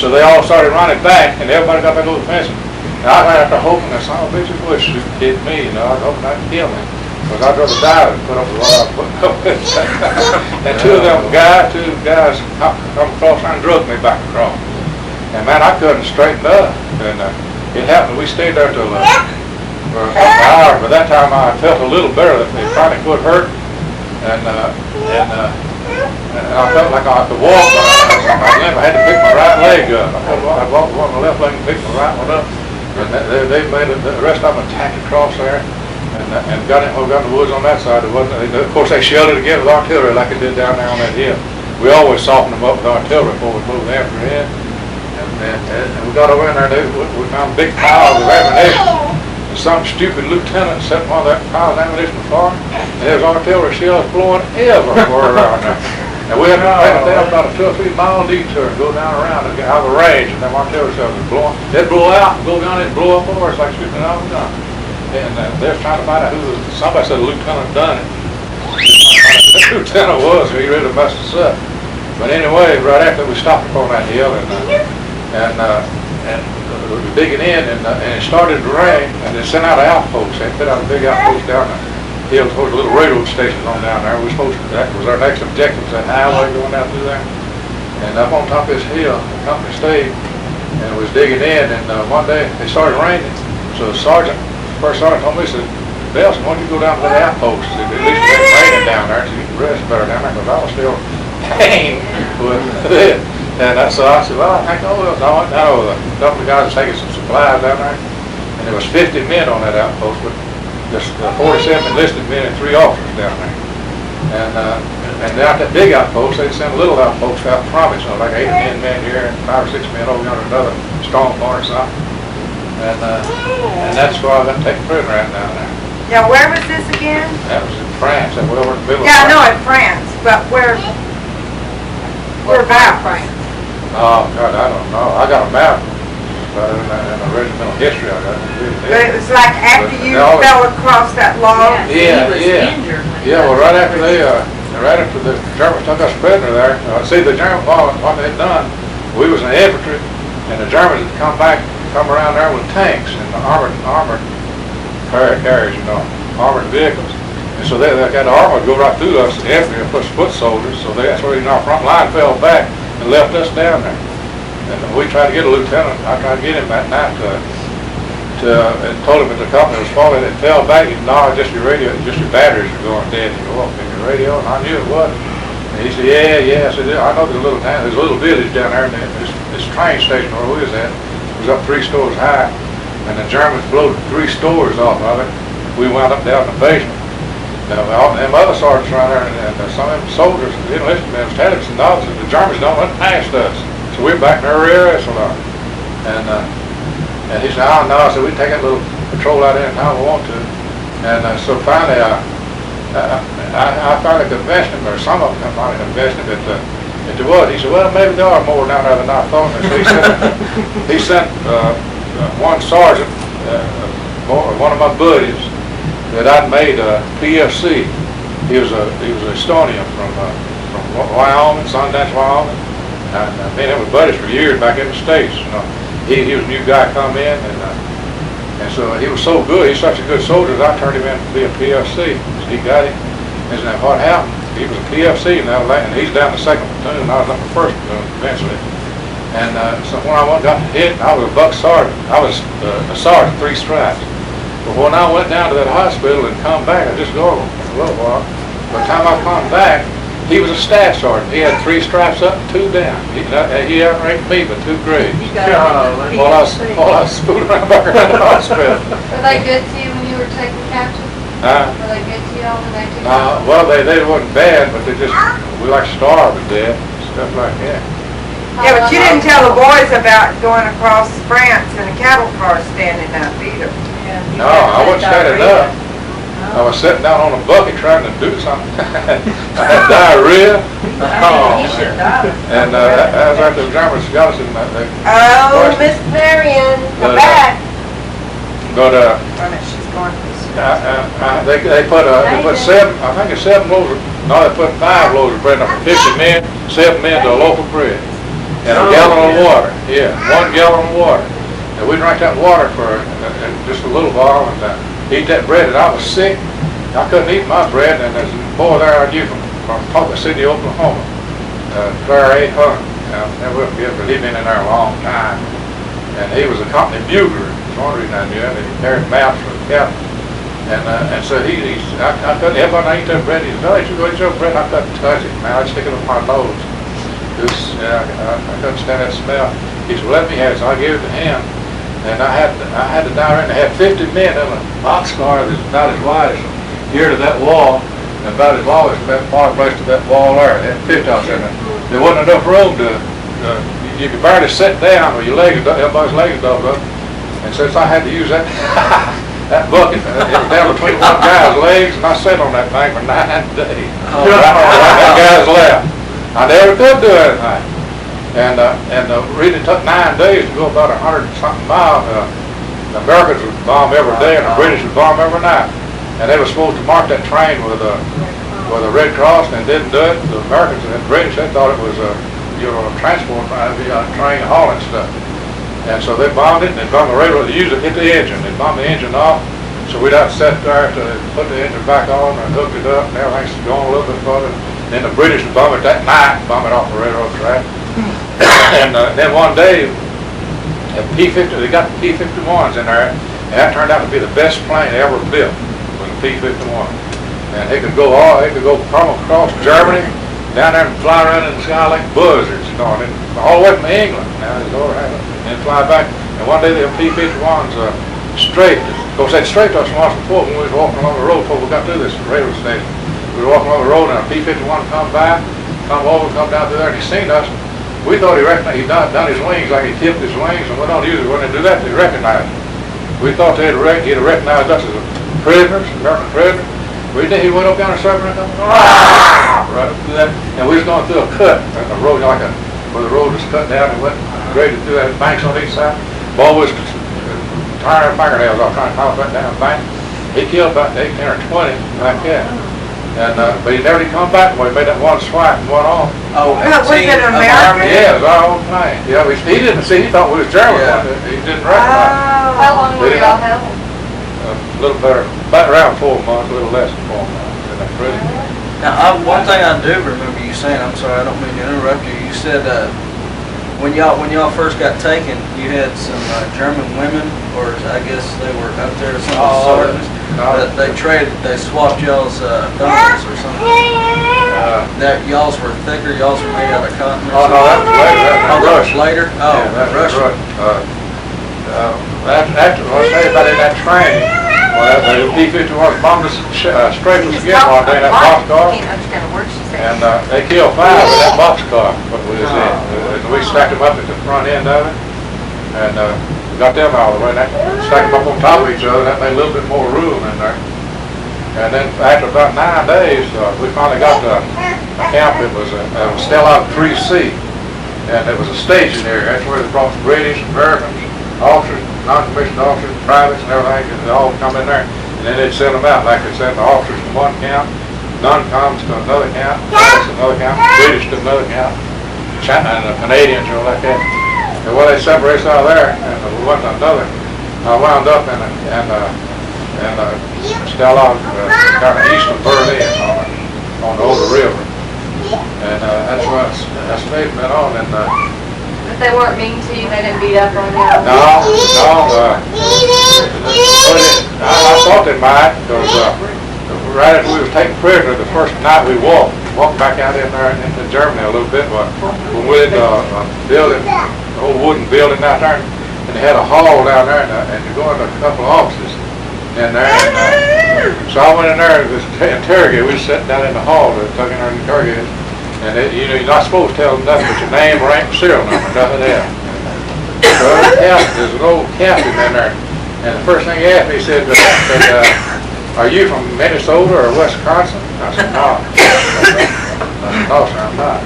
so they all started running back, and everybody got back over the fence. And I ran after hoping that some bitch would hit me, you know. I was hoping I'd kill me. Because I'd rather die than put up with what I was putting up with. And two guys come across and drug me back across. And man, I couldn't straighten up. And it happened, we stayed there till for a couple of hours. By that time I felt a little better. It finally quit hurt. And I felt like I could walk. I had to pick my right leg up. I walked with my left leg and picked my right one up. And they made it, the rest of them attacked across there. And got in the woods on that side. Of course, they shelled it again with artillery like it did down there on that hill. We always softened them up with artillery before we moved after it. And we got over in there, we found big piles of ammunition. And some stupid lieutenant set one of that pile of ammunition afire, and there's artillery shells blowing everywhere around there. And we had to take it down about a 2 or 3 mile detour and go down around and get out of the range, and them artillery shells was blowing. They'd blow out and go down and blow up over us like shooting out of a gun. And they're trying to find out who, somebody said the lieutenant done it. The lieutenant was, he really messed us up. But anyway, right after we stopped upon that hill, and we were digging in, and it started to rain, and they sent out outposts. They put out a big outpost down the hill towards the little railroad station on down there. We were supposed to, that was our next objective, was that highway going down through there. And up on top of this hill, the company stayed, and was digging in, and one day it started raining. So the first sergeant told me, he said, Belson, why don't you go down to that outpost? At least it ain't raining down there, so you can rest better down there, because I was still pain with it. And so I said, well, I think I will. So I went down with a couple of guys taking some supplies down there, and there was 50 men on that outpost, with just 47 enlisted men and 3 officers down there. And out that big outpost, they'd send little outposts out from it, so like 8 or 10 men here and 5 or 6 men over yonder, another strong point or something. And that's where I got taken prisoner at down there. Now, where was this again? That was in France, that well over in the middle of France. Yeah, I know in France, but where about France? Oh, God, I don't know. I got a map in the regimental history I got. But it was like after you fell across that log? Yeah. Well, right after the Germans took us prisoner there, see, the Germans, what they'd done, we was in the infantry, and the Germans had come around there with tanks and armored carriers, you know, armored vehicles. And so they got the armor go right through us, the infantry, and foot soldiers. So that's where our front line fell back and left us down there. And we tried to get a lieutenant. I tried to get him that night and told him that the company was falling. It fell back. He said, no, just your radio, just your batteries are going dead. He go up in your radio, and I knew it was. And he said, yeah. I said, I know there's a little town, there's a little village down there, and this train station where we was at was up 3 stories high, and the Germans blew 3 stories off of it. We wound up down in the basement. Now, them other sergeants around there, and some of them soldiers, the enlisted men, was telling us, and the Germans don't run past us. So we're back in our rear echelon. And he said, oh no, I said, we can take that little patrol out there anytime we want to. And so finally, I finally convinced him, or some of them finally convinced him that there was. He said, well, maybe there are more down there than I thought. And so he sent one sergeant, one of my buddies, that I'd made a PFC. He was a Estonian from Wyoming, Sundance, Wyoming. And me and him were buddies for years back in the States. You know, he was a new guy come in, and so he was so good. He's such a good soldier that I turned him in to be a PFC. So he got him. And so what happened? He was a PFC now, and he's down the 2nd platoon. I was up the 1st platoon eventually. And so when I got hit, I was a buck sergeant. I was a sergeant, 3 stripes. But when I went down to that hospital and come back, I just go over a little while. By the time I come back, he was a staff sergeant. He had 3 stripes up and 2 down. He outranked me by 2 grades. While I was spooling around back around the hospital. Were they good to you when you were taken captive? Were they good to you all when they took you? Well, they wasn't bad, but we like starved to death, stuff like that. Yeah, but you didn't tell the boys about going across France in a cattle car standing up either. No, I wasn't standing up. I was sitting down on a bucket trying to do something. I had diarrhea. And as after the Germans got us in that thing. Oh, Miss Marion, come back. But she's going. they put 7, I think it's 7 loads. No, they put 5 loads of bread up for 50 men, 7 men to a loaf of bread. and a gallon of water. Yeah, 1 gallon of water. And we drank that water for just a little while and eat that bread. And I was sick. I couldn't eat my bread. And there's a boy there I knew from Oklahoma City, Oklahoma, Claire A. Hunt. I'll never forget, but he'd been in there a long time. And he was a company bugler. That's one reason I knew him. He carried maps for the captain. And so I couldn't help but eat that bread. He said, "No, you go eat your bread." I couldn't touch it, man. I'd stick it up my nose. I couldn't stand that smell. He said, "Well, let me have it." So I gave it to him. And I had the diary, and I had 50 men in a boxcar that's about as wide as here to that wall, and about as long as that fireplace to that wall there. They had 50 of us in there. There wasn't enough room to, you could barely sit down with your legs, everybody's legs doubled up. And since I had to use that that bucket, it was down between one guy's legs, and I sat on that thing for 9 days. Oh. That guy's left. I never could do anything. And the reason it took 9 days to go about 100-something miles. The Americans would bomb every day, and the British would bomb every night. And they were supposed to mark that train with a Red Cross, and they didn't do it. The Americans and the British, they thought it was a transport train hauling stuff. And so they bombed it, and they bombed the railroad. They used it, hit the engine. They bombed the engine off. So we'd have to sit there to put the engine back on and hook it up, and everything's going a little bit further. Then the British would bomb it that night, bomb it off the railroad track. And then one day, they got the P-51s in there, and that turned out to be the best plane ever built, was a P-51. And they could go from across Germany, down there and fly around in the sky like buzzards, and all the way from England. Now it's over there, and fly back. And one day the P-51s straight. Of course, they'd straight to us once before when we was walking along the road before we got to this railroad station. We were walking along the road, and a P-51 come by, come down through there, and he seen us. We thought he'd done his wings, like he tipped his wings, and we don't usually, when they do that, they recognize him. We thought he'd have recognized us as prisoners, American prisoners. We did. He went up down the circle and right up through that, and we was going through a cut in the road, where the road was cut down and went graded through that banks on each side. Boy was tiring fingernails off trying to climb that down bank. He killed about 18 or 20 like that. And but he never did come back when he made that one swipe and one off. Oh, Was it American? Yeah, it was our own plane. Yeah, he didn't see. He thought we was German. Yeah. He didn't recognize. How long were y'all held? A little better, about around 4 months, a little less than 4 months in that prison. Now, one thing I do remember you saying, I'm sorry, I don't mean to interrupt you. You said when y'all first got taken, you had some German women, or I guess they were up there, some sergeants. They swapped y'all's thumbs or something. That y'all's were thicker, y'all's were made out of cotton. Oh no, that was later. That was later. Oh, yeah, that was Russian. After I was saying about in that train, the P-51 bombed us straight to the skin one day in that boxcar. Can't understand a word she said. And they killed 5 in that boxcar. What we was in. We stacked them up at the front end of it, and we got them out of the way. Stacked them up on top of each other. That made a little bit more room in there. And then after about 9 days, we finally got to a camp. It was still out 3C, and it was a staging area. That's where they brought British, Americans, officers, non-commissioned officers, privates, and everything, and they all come in there. And then they'd send them out, like they sent the officers to one camp, non-coms to another camp, British to another camp, China and the Canadians, like that. And when they separated us out of there, and we went to another, I wound up in still out kind of east of Berlin on the Oder River. And that's where I stayed from then on. And, But they weren't mean to you, they didn't beat up on you? No. I thought they might, because right as we was taken prisoner, the first night we walked back out in there into Germany a little bit, but we went in a building, an old wooden building out there, and they had a hall down there, and you go into a couple of offices in there. And, so I went in there and was interrogated. We were sitting down in the hall, they took in there and interrogated. And you're not supposed to tell them nothing but your name, rank, serial number, nothing else. So there's an old captain in there, and the first thing he asked me, he said, "Are you from Minnesota or Wisconsin?" I said, "No." I said, "No, sir, I'm not."